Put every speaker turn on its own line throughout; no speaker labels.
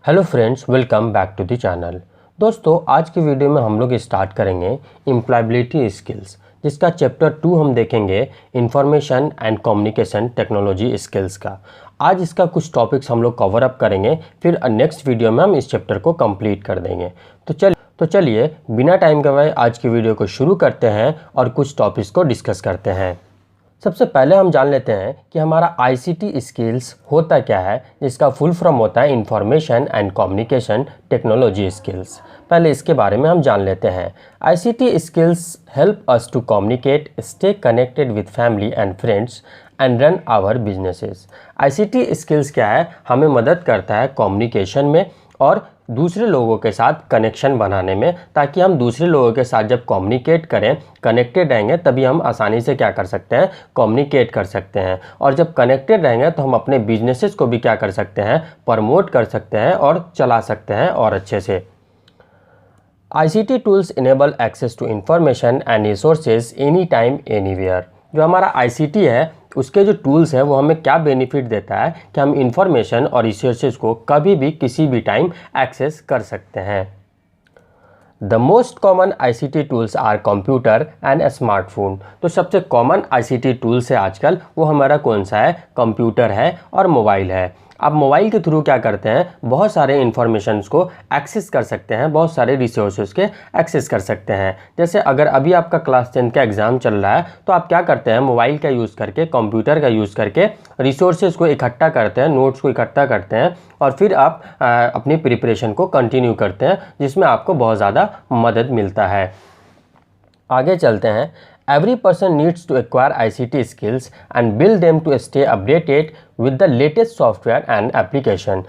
Hello friends, welcome back to the channel. दोस्तों, आज की वीडियो में हम लोग स्टार्ट करेंगे एम्प्लॉयबिलिटी स्किल्स, जिसका चैप्टर 2 हम देखेंगे information and communication technology skills का। आज इसका कुछ टॉपिक्स हम लोग कवर अप करेंगे, फिर नेक्स्ट वीडियो में हम इस चैप्टर को कंप्लीट कर देंगे। तो चलिए बिना टाइम गवाए आज की वीडियो को शुरू करते हैं और कुछ टॉपिक्स को डिस्कस करते हैं। सबसे पहले हम जान लेते हैं कि हमारा आईसीटी स्किल्स होता क्या है, जिसका फुल फॉर्म होता है information and communication technology skills. पहले इसके बारे में हम जान लेते हैं। ICT skills help us to communicate, stay connected with family and friends and run our businesses. ICT skills क्या है, हमें मदद करता है कम्युनिकेशन में और दूसरे लोगों के साथ कनेक्शन बनाने में, ताकि हम दूसरे लोगों के साथ जब कम्युनिकेट करें, कनेक्टेड रहेंगे, तभी हम आसानी से क्या कर सकते हैं, कम्युनिकेट कर सकते हैं। और जब कनेक्टेड रहेंगे तो हम अपने बिजनेसेस को भी क्या कर सकते हैं, प्रमोट कर सकते हैं और चला सकते हैं और अच्छे से। ICT tools enable access to information and resources any time anywhere. जो हमारा आईसीटी है उसके जो टूल्स हैं वो हमें क्या बेनिफिट देता है कि हम इंफॉर्मेशन और रिसोर्सेज को कभी भी किसी भी टाइम एक्सेस कर सकते हैं। The most common ICT tools are computer and smartphone. तो सबसे कॉमन आईसीटी टूल्स है आजकल वो हमारा कौन सा है, कंप्यूटर है और मोबाइल है। आप मोबाइल के थ्रू क्या करते हैं, बहुत सारे इन्फॉर्मेशंस को एक्सेस कर सकते हैं, बहुत सारे रिसोर्सेज के एक्सेस कर सकते हैं। जैसे अगर अभी आपका क्लास 10 का एग्ज़ाम चल रहा है तो आप क्या करते हैं, मोबाइल का यूज़ करके, कंप्यूटर का यूज़ करके रिसोर्सेज को इकट्ठा करते हैं, नोट्स को इकट्ठा करते हैं और फिर आप अपनी प्रिपरेशन को कंटिन्यू करते हैं, जिसमें आपको बहुत ज़्यादा मदद मिलता है। आगे चलते हैं। Every person needs to acquire ICT skills and build them to stay updated with the latest software and application।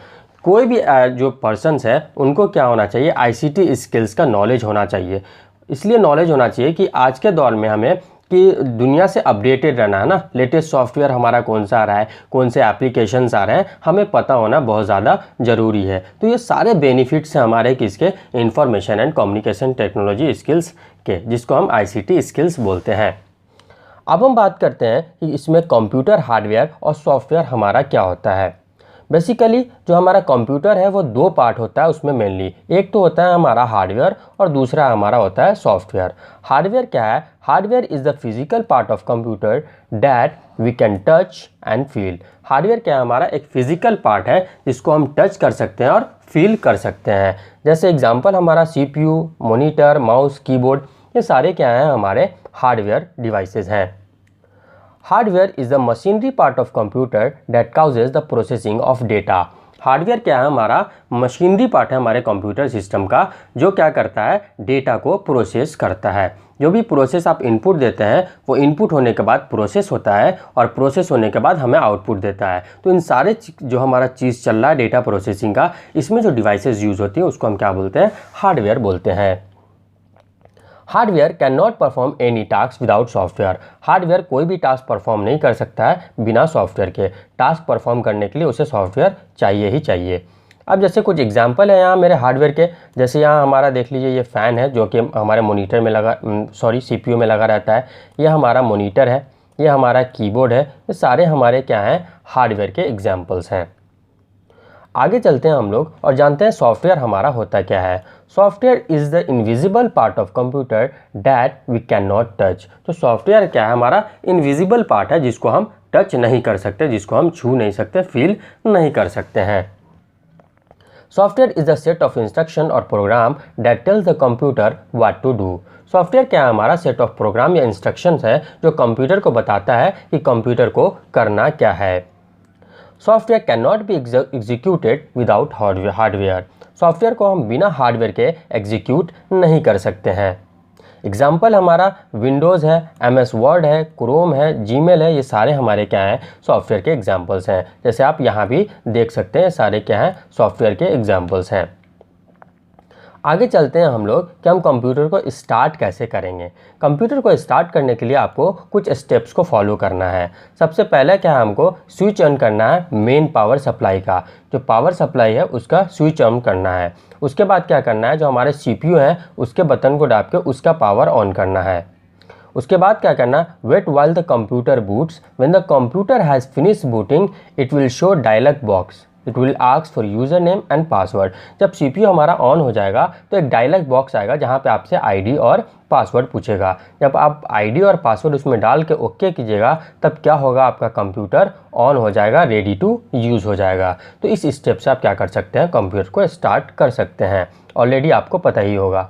कोई भी जो पर्सन्स है उनको क्या होना चाहिए, आईसीटी स्किल्स का नॉलेज होना चाहिए। इसलिए नॉलेज होना चाहिए कि आज के दौर में हमें कि दुनिया से अपडेटेड रहना है ना, लेटेस्ट सॉफ्टवेयर हमारा कौन सा आ रहा है, कौन से एप्लीकेशंस आ रहे हैं, हमें पता होना बहुत ज़्यादा ज़रूरी है। तो ये सारे बेनिफिट्स हैं हमारे किसके, information and communication technology skills के, जिसको हम आईसीटी स्किल्स बोलते हैं। अब हम बात करते हैं कि इसमें कंप्यूटर हार्डवेयर और सॉफ्टवेयर हमारा क्या होता है। बेसिकली जो हमारा कंप्यूटर है वो दो पार्ट होता है उसमें मेनली। एक तो होता है हमारा हार्डवेयर और दूसरा हमारा होता है सॉफ्टवेयर। हार्डवेयर क्या है, hardware is the physical part of computer that we can touch and feel. Hardware क्या है, हमारा एक फिजिकल पार्ट है जिसको हम टच कर सकते हैं और फील कर सकते हैं। जैसे एग्जांपल हमारा सीपीयू, मॉनिटर, माउस, कीबोर्ड, ये सारे क्या हैं, हमारे हार्डवेयर डिवाइसेस हैं। Hardware is the machinery part of computer that causes the processing of data. Hardware क्या है, हमारा मशीनरी पार्ट है हमारे कंप्यूटर सिस्टम का, जो क्या करता है, डेटा को प्रोसेस करता है। जो भी प्रोसेस आप इनपुट देते हैं वो इनपुट होने के बाद प्रोसेस होता है और प्रोसेस होने के बाद हमें आउटपुट देता है। तो इन सारे जो हमारा चीज़ चल रहा है डेटा प्रोसेसिंग का, इसमें जो डिवाइसेस यूज़ होती हैं उसको हम क्या बोलते हैं, हार्डवेयर बोलते हैं। Hardware can not perform any task without software. Hardware कोई भी टास्क परफॉर्म नहीं कर सकता है बिना सॉफ्टवेयर के। टास्क परफॉर्म करने के लिए उसे सॉफ्टवेयर चाहिए ही चाहिए। अब जैसे कुछ एग्जांपल है यहाँ मेरे हार्डवेयर के, जैसे यहाँ हमारा देख लीजिए ये फ़ैन है जो कि हमारे मॉनिटर में लगा, सीपीयू में लगा रहता है। यह हमारा मॉनिटर है, ये हमारा कीबोर्ड है। ये सारे हमारे क्या हैं, हार्डवेयर के एग्जाम्पल्स हैं। आगे चलते हैं हम लोग और जानते हैं सॉफ्टवेयर हमारा होता क्या है। Software is the invisible part of computer that we can not touch. तो सॉफ्टवेयर क्या है, हमारा इनविजिबल पार्ट है जिसको हम टच नहीं कर सकते, जिसको हम छू नहीं सकते, फील नहीं कर सकते हैं। Software is the set of instruction or program that tells the computer what to do. Software क्या है, हमारा सेट ऑफ प्रोग्राम या इंस्ट्रक्शंस है जो कंप्यूटर को बताता है कि कंप्यूटर को करना क्या है। Software can not be executed without hardware. Software को हम बिना हार्डवेयर के एग्जीक्यूट नहीं कर सकते हैं। एग्जाम्पल हमारा विंडोज़ है, MS वर्ड है, क्रोम है, जीमेल है, ये सारे हमारे क्या हैं, सॉफ्टवेयर के एग्जाम्पल्स हैं। जैसे आप यहाँ भी देख सकते हैं, सारे क्या हैं, सॉफ्टवेयर के एग्जाम्पल्स हैं। आगे चलते हैं हम लोग कि हम कंप्यूटर को स्टार्ट कैसे करेंगे। कंप्यूटर को स्टार्ट करने के लिए आपको कुछ स्टेप्स को फॉलो करना है। सबसे पहले क्या है, हमको स्विच ऑन करना है मेन पावर सप्लाई का, जो पावर सप्लाई है उसका स्विच ऑन करना है। उसके बाद क्या करना है, जो हमारे सीपीयू है उसके बटन को दाब के उसका पावर ऑन करना है। उसके बाद क्या करना, wait while the computer boots, when the computer has finish booting it will show dialog box it will ask for user name and password. जब CPU हमारा ऑन हो जाएगा तो एक डायलॉग बॉक्स आएगा जहाँ पे आपसे ID और पासवर्ड पूछेगा। जब आप ID और पासवर्ड उसमें डाल के ओके कीजिएगा तब क्या होगा, आपका कंप्यूटर ऑन हो जाएगा, रेडी टू यूज़ हो जाएगा। तो इस स्टेप से आप क्या कर सकते हैं, कंप्यूटर को स्टार्ट कर सकते हैं। ऑलरेडी आपको पता ही होगा।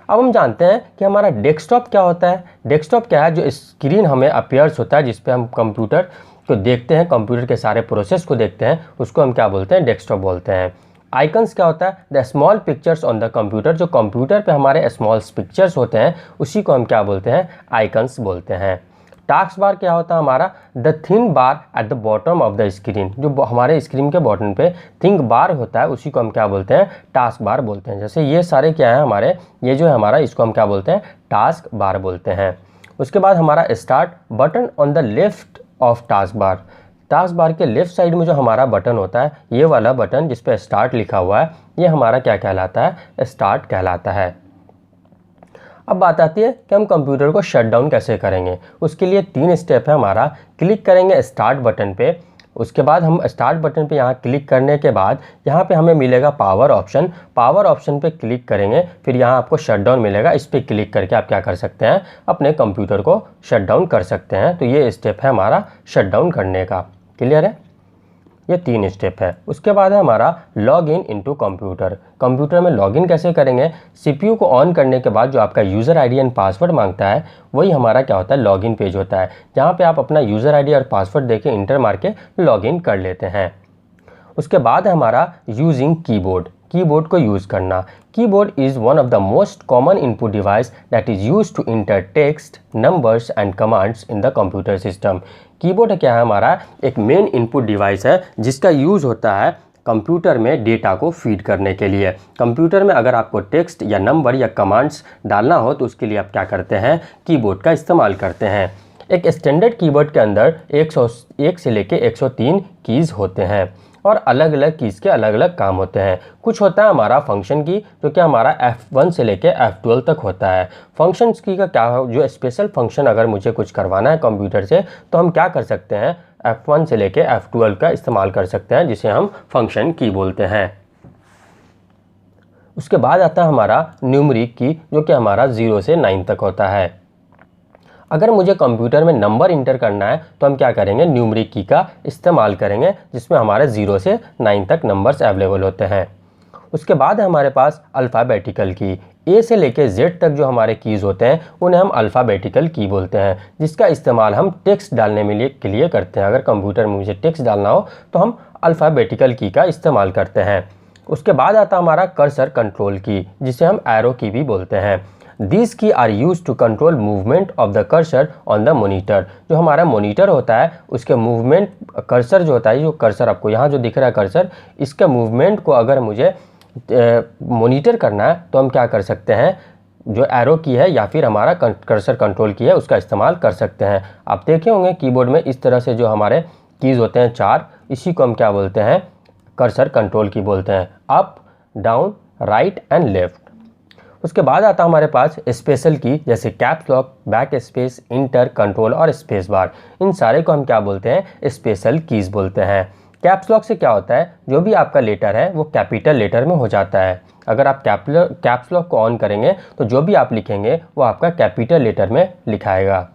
अब हम जानते हैं कि हमारा डेस्कटॉप क्या होता है। डेस्कटॉप क्या है, जो स्क्रीन हमें अपीयर्स होता है जिस पे हम कंप्यूटर को देखते हैं, कंप्यूटर के सारे प्रोसेस को देखते हैं, उसको हम क्या बोलते हैं, डेस्कटॉप बोलते हैं। आइकन्स क्या होता है, the small pictures on the computer, जो कंप्यूटर पे हमारे स्मॉल पिक्चर्स होते हैं उसी को हम क्या बोलते हैं, आइकन्स बोलते हैं। टास्क बार क्या होता है हमारा, the thin bar at the bottom of the screen, जो हमारे स्क्रीन के बॉटम पे थिन बार होता है उसी को हम क्या बोलते हैं, टास्क बार बोलते हैं। जैसे ये सारे क्या है हमारे, ये जो है हमारा, इसको हम क्या बोलते हैं, टास्क बार बोलते हैं। उसके बाद हमारा start button on the left of task bar, task bar के लेफ्ट साइड में जो हमारा बटन होता है, ये वाला बटन जिस पे स्टार्ट लिखा हुआ है, ये हमारा क्या कहलाता है, स्टार्ट कहलाता है। अब बात आती है कि हम कंप्यूटर को शट डाउन कैसे करेंगे। उसके लिए 3 स्टेप है हमारा। क्लिक करेंगे स्टार्ट बटन पे, उसके बाद हम स्टार्ट बटन पे यहाँ क्लिक करने के बाद यहाँ पे हमें मिलेगा पावर ऑप्शन, पावर ऑप्शन पे क्लिक करेंगे, फिर यहाँ आपको शट डाउन मिलेगा। इस पर क्लिक करके आप क्या कर सकते हैं, अपने कंप्यूटर को शट डाउन कर सकते हैं। तो ये स्टेप है हमारा शट डाउन करने का। क्लियर है, ये 3 स्टेप है। उसके बाद है हमारा log in into computer. Computer में लॉगिन कैसे करेंगे, CPU को ऑन करने के बाद जो आपका यूज़र ID एंड पासवर्ड मांगता है वही हमारा क्या होता है, लॉगिन पेज होता है, जहाँ पे आप अपना यूज़र ID और पासवर्ड देके इंटर मार के लॉगिन कर लेते हैं। उसके बाद है हमारा यूजिंग कीबोर्ड, कीबोर्ड को यूज़ करना। Keyboard is one of the most common input device that is used to enter text, numbers and commands in the computer system. Keyboard क्या है हमारा, एक मेन इनपुट डिवाइस है जिसका यूज़ होता है कंप्यूटर में डेटा को फीड करने के लिए। कंप्यूटर में अगर आपको टेक्स्ट या नंबर या कमांड्स डालना हो तो उसके लिए आप क्या करते हैं, कीबोर्ड का इस्तेमाल करते हैं। एक स्टैंडर्ड कीबोर्ड के अंदर 101 से लेके 103 कीज़ होते हैं और अलग अलग कीज़ के अलग अलग काम होते हैं। कुछ होता है हमारा फंक्शन की, जो कि हमारा F1 से लेके F12 तक होता है। फंक्शन की का क्या है, जो स्पेशल फंक्शन अगर मुझे कुछ करवाना है कंप्यूटर से तो हम क्या कर सकते हैं, F1 से लेके F12 का इस्तेमाल कर सकते हैं, जिसे हम फंक्शन की बोलते हैं। उसके बाद आता है हमारा न्यूमरिक की, जो कि हमारा 0 से 9 तक होता है। अगर मुझे कंप्यूटर में नंबर इंटर करना है तो हम क्या करेंगे, न्यूमरिक की का इस्तेमाल करेंगे, जिसमें हमारे 0 से 9 तक नंबर्स अवेलेबल होते हैं। उसके बाद है हमारे पास अल्फ़ाबेटिकल की, A से लेके Z तक जो हमारे कीज़ होते हैं उन्हें हम अल्फ़ाबेटिकल की बोलते हैं, जिसका इस्तेमाल हम टेक्स्ट डालने के लिए करते हैं। अगर कंप्यूटर में मुझे टेक्स्ट डालना हो तो हम अल्फ़ाबेटिकल की का इस्तेमाल करते हैं। उसके बाद आता हमारा कर्सर कंट्रोल की, जिसे हम एरो की भी बोलते हैं। These key are use to control movement of the cursor on the monitor. जो हमारा मोनीटर होता है उसके मूवमेंट, कर्सर जो होता है, जो कर्सर आपको यहाँ जो दिख रहा है कर्सर, इसके मूवमेंट को अगर मुझे मोनीटर करना है तो हम क्या कर सकते हैं, जो एरो की है या फिर हमारा कर्सर कंट्रोल की है उसका इस्तेमाल कर सकते हैं। आप देखे होंगे कीबोर्ड में इस तरह से जो हमारे कीज़ होते हैं 4, इसी को हम क्या बोलते हैं, कर्सर कंट्रोल की बोलते हैं, up, down, right and left. उसके बाद आता हमारे पास स्पेशल की, जैसे caps lock, back space, inter, control और स्पेस बार। इन सारे को हम क्या बोलते हैं, स्पेशल कीज़ बोलते हैं। कैप्स लॉक से क्या होता है, जो भी आपका लेटर है वो कैपिटल लेटर में हो जाता है। अगर आप कैप्स लॉक को ऑन करेंगे तो जो भी आप लिखेंगे वो आपका कैपिटल लेटर में लिखाएगा।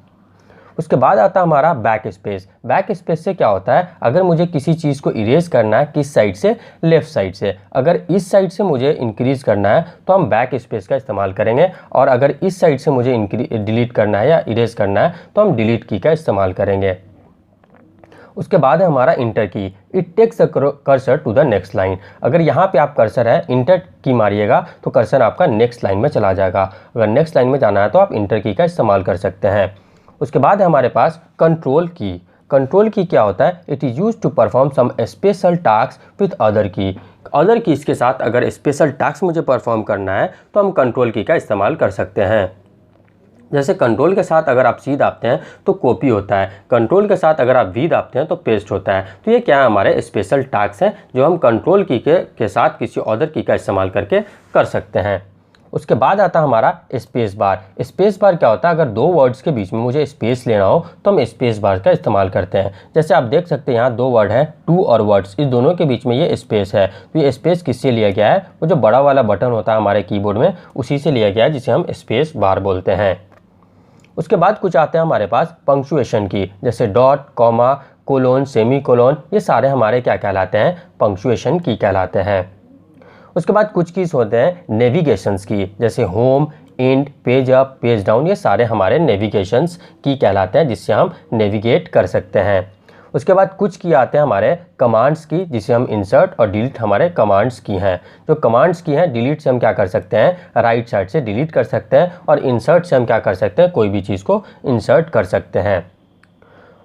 उसके बाद आता हमारा बैक स्पेस। बैक स्पेस से क्या होता है, अगर मुझे किसी चीज़ को इरेज करना है, किस साइड से, लेफ़्ट साइड से, अगर इस साइड से मुझे इंक्रीज़ करना है तो हम बैक स्पेस का इस्तेमाल करेंगे, और अगर इस साइड से मुझे डिलीट करना है या इरेज करना है तो हम डिलीट की का इस्तेमाल करेंगे। उसके बाद है हमारा enter key, it takes the cursor to the next line. अगर यहाँ पे आप कर्सर है, इंटर की मारिएगा तो कर्सर आपका नेक्स्ट लाइन में चला जाएगा। अगर नेक्स्ट लाइन में जाना है तो आप इंटर की का इस्तेमाल कर सकते हैं। उसके बाद है हमारे पास कंट्रोल की। कंट्रोल की क्या होता है, it is use to perform some special task with other key. Other keys के साथ अगर स्पेशल टास्क मुझे परफॉर्म करना है तो हम कंट्रोल की का इस्तेमाल कर सकते हैं। जैसे कंट्रोल के साथ अगर आप सी दाबते हैं तो कॉपी होता है, कंट्रोल के साथ अगर आप वी दाबते हैं तो पेस्ट होता है। तो ये क्या है, हमारे स्पेशल टास्क हैं जो हम कंट्रोल की के साथ किसी अदर की का इस्तेमाल करके कर सकते हैं। उसके बाद आता है हमारा स्पेस बार। स्पेस बार क्या होता है, अगर दो वर्ड्स के बीच में मुझे स्पेस लेना हो तो हम स्पेस बार का इस्तेमाल करते हैं। जैसे आप देख सकते हैं यहाँ दो वर्ड है, टू और वर्ड्स, इस दोनों के बीच में ये स्पेस है। तो ये स्पेस किससे लिया गया है, वो जो बड़ा वाला बटन होता है हमारे कीबोर्ड में उसी से लिया गया है, जिसे हम स्पेस बार बोलते हैं। उसके बाद कुछ आते हैं हमारे पास पंक्चुएशन की, जैसे dot, comma, colon, semicolon, ये सारे हमारे क्या कहलाते हैं, पंक्चुएशन की कहलाते हैं। उसके बाद कुछ कीज होते हैं नेविगेशंस की, जैसे home, and, page up, page down, ये सारे हमारे नेविगेशंस की कहलाते हैं, जिससे हम नेविगेट कर सकते हैं। उसके बाद कुछ की आते हैं हमारे कमांड्स की, जिसे हम इंसर्ट और डिलीट हमारे कमांड्स की हैं। जो कमांड्स की हैं, डिलीट से हम क्या कर सकते हैं, राइट साइड से डिलीट कर सकते हैं, और इंसर्ट से हम क्या कर सकते हैं, कोई भी चीज़ को इंसर्ट कर सकते हैं।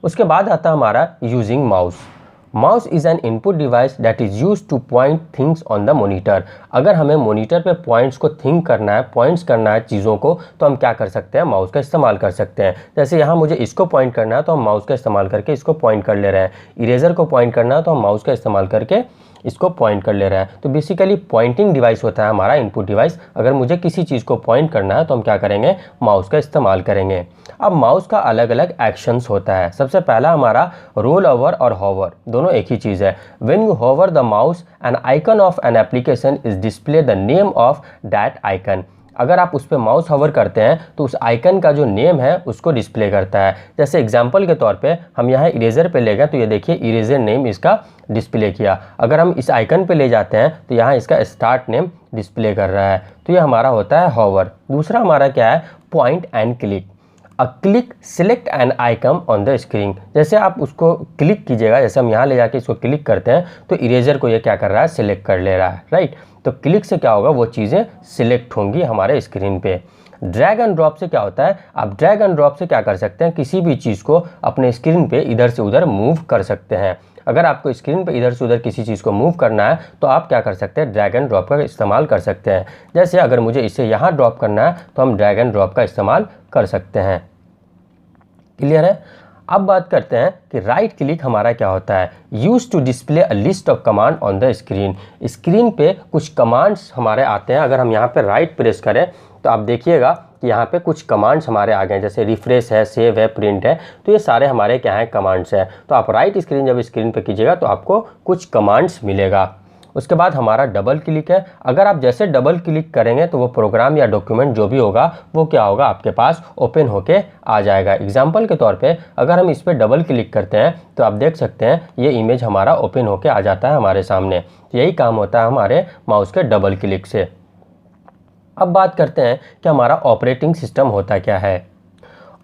उसके बाद आता है हमारा using mouse. Mouse is an input device that is use two point things on the monitor. अगर हमें मोनीटर पे पॉइंट्स को थिंक करना है, पॉइंट्स करना है चीज़ों को, तो हम क्या कर सकते हैं, माउस का इस्तेमाल कर सकते हैं। जैसे यहाँ मुझे इसको पॉइंट करना है तो हम माउस का इस्तेमाल करके इसको पॉइंट कर ले रहे हैं। इरेजर को पॉइंट करना है तो हम माउस का इस्तेमाल करके इसको पॉइंट कर ले रहा है। तो बेसिकली पॉइंटिंग डिवाइस होता है हमारा इनपुट डिवाइस। अगर मुझे किसी चीज़ को पॉइंट करना है तो हम क्या करेंगे, माउस का इस्तेमाल करेंगे। अब माउस का अलग अलग एक्शंस होता है। सबसे पहला हमारा रोल ओवर और होवर, दोनों एक ही चीज़ है। When you hover the mouse an icon of an application is display the name of that icon. अगर आप उस पर माउस होवर करते हैं तो उस आइकन का जो नेम है उसको डिस्प्ले करता है। जैसे एग्जांपल के तौर पे हम यहाँ इरेजर पे ले गए तो ये देखिए इरेजर नेम इसका डिस्प्ले किया। अगर हम इस आइकन पे ले जाते हैं तो यहाँ इसका स्टार्ट नेम डिस्प्ले कर रहा है। तो ये हमारा होता है होवर। दूसरा हमारा क्या है, point and click. A click select an icon on the screen. जैसे आप उसको क्लिक कीजिएगा, जैसे हम यहाँ ले जाके इसको क्लिक करते हैं तो इरेजर को ये क्या कर रहा है, सिलेक्ट कर ले रहा है, राइट। तो क्लिक से क्या होगा, वो चीज़ें सिलेक्ट होंगी हमारे स्क्रीन पे। ड्रैग एंड ड्रॉप से क्या होता है, आप ड्रैग एंड ड्रॉप से क्या कर सकते हैं, किसी भी चीज़ को अपने स्क्रीन पे इधर से उधर मूव कर सकते हैं। अगर आपको स्क्रीन पे इधर से उधर किसी चीज़ को मूव करना है तो आप क्या कर सकते हैं, ड्रैग एंड ड्रॉप का इस्तेमाल कर सकते हैं। जैसे अगर मुझे इसे यहाँ ड्रॉप करना है तो हम ड्रैग एंड ड्रॉप का इस्तेमाल कर सकते हैं। क्लियर है। अब बात करते हैं कि राइट क्लिक हमारा क्या होता है। Use to display a list of command on the screen. Screen पे कुछ कमांड्स हमारे आते हैं। अगर हम यहाँ पे राइट प्रेस करें तो आप देखिएगा कि यहाँ पे कुछ कमांड्स हमारे आ गए हैं, जैसे रिफ्रेश है, सेव है, प्रिंट है। तो ये सारे हमारे क्या हैं, कमांड्स हैं। तो आप राइट स्क्रीन जब स्क्रीन पे कीजिएगा तो आपको कुछ कमांड्स मिलेगा। उसके बाद हमारा डबल क्लिक है। अगर आप जैसे डबल क्लिक करेंगे तो वो प्रोग्राम या डॉक्यूमेंट जो भी होगा वो क्या होगा, आपके पास ओपन होके आ जाएगा। एग्जांपल के तौर पे अगर हम इस पर डबल क्लिक करते हैं तो आप देख सकते हैं ये इमेज हमारा ओपन होके आ जाता है हमारे सामने। तो यही काम होता है हमारे माउस के डबल क्लिक से। अब बात करते हैं कि हमारा ऑपरेटिंग सिस्टम होता क्या है।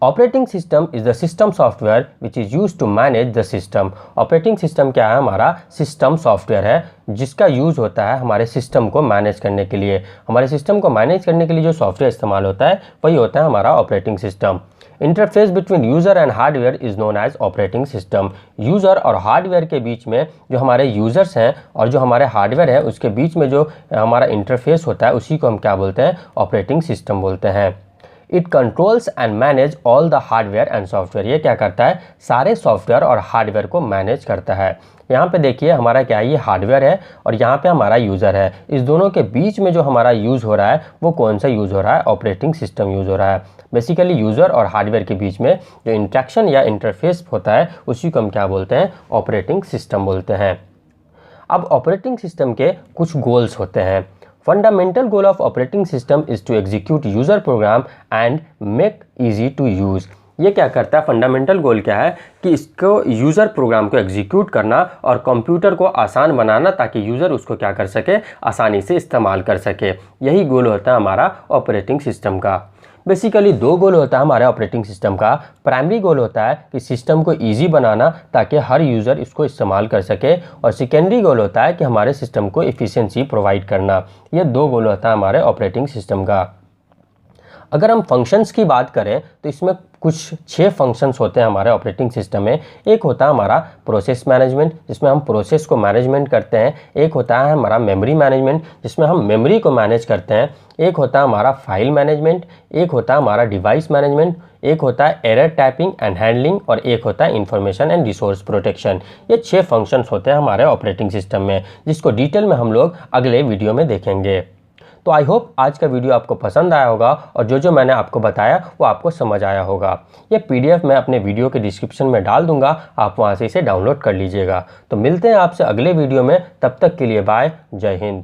Operating system is the system software which is use to manage the system. Operating system क्या है, हमारा सिस्टम सॉफ्टवेयर है जिसका यूज़ होता है हमारे सिस्टम को मैनेज करने के लिए। हमारे सिस्टम को मैनेज करने के लिए जो सॉफ्टवेयर इस्तेमाल होता है वही होता है हमारा operating system. Interface between user and hardware is known as operating system. User और हार्डवेयर के बीच में जो हमारे यूज़र्स हैं और जो हमारे हार्डवेयर है उसके बीच में जो हमारा इंटरफेस होता है उसी को हम क्या बोलते हैं, ऑपरेटिंग सिस्टम बोलते हैं। It controls and manage all the hardware and software. ये क्या करता है, सारे सॉफ्टवेयर और हार्डवेयर को मैनेज करता है। यहाँ पे देखिए हमारा क्या है, ये हार्डवेयर है और यहाँ पे हमारा यूज़र है। इस दोनों के बीच में जो हमारा यूज़ हो रहा है वो कौन सा यूज़ हो रहा है, ऑपरेटिंग सिस्टम यूज़ हो रहा है। बेसिकली यूज़र और हार्डवेयर के बीच में जो इंटरेक्शन या इंटरफेस होता है उसी को हम क्या बोलते हैं, ऑपरेटिंग सिस्टम बोलते हैं। अब ऑपरेटिंग सिस्टम के कुछ गोल्स होते हैं। Fundamental goal of operating system is to execute user program and make easy to use. ये क्या करता है, फंडामेंटल गोल क्या है कि इसको यूज़र प्रोग्राम को एग्जीक्यूट करना और कंप्यूटर को आसान बनाना ताकि यूज़र उसको क्या कर सके, आसानी से इस्तेमाल कर सके। यही गोल होता है हमारा ऑपरेटिंग सिस्टम का। बेसिकली दो गोल होता है हमारे ऑपरेटिंग सिस्टम का। प्राइमरी गोल होता है कि सिस्टम को ईजी बनाना ताकि हर यूज़र इसको इस्तेमाल कर सके, और सेकेंडरी गोल होता है कि हमारे सिस्टम को एफिशिएंसी प्रोवाइड करना। ये दो गोल होता है हमारे ऑपरेटिंग सिस्टम का। अगर हम फंक्शंस की बात करें तो इसमें कुछ 6 फंक्शंस होते हैं हमारे ऑपरेटिंग सिस्टम में। एक होता है हमारा प्रोसेस मैनेजमेंट, जिसमें हम प्रोसेस को मैनेजमेंट करते हैं। एक होता है हमारा मेमोरी मैनेजमेंट, जिसमें हम मेमोरी को मैनेज करते हैं। एक होता है हमारा फाइल मैनेजमेंट, एक होता है हमारा डिवाइस मैनेजमेंट, एक होता है एरर टाइपिंग एंड हैंडलिंग, और एक होता है इंफॉर्मेशन एंड रिसोर्स प्रोटेक्शन। ये 6 फंक्शंस होते हैं हमारे ऑपरेटिंग सिस्टम में, जिसको डिटेल में हम लोग अगले वीडियो में देखेंगे। तो आई होप आज का वीडियो आपको पसंद आया होगा और जो जो मैंने आपको बताया वो आपको समझ आया होगा। ये PDF मैं अपने वीडियो के डिस्क्रिप्शन में डाल दूंगा, आप वहाँ से इसे डाउनलोड कर लीजिएगा। तो मिलते हैं आपसे अगले वीडियो में, तब तक के लिए बाय, जय हिंद।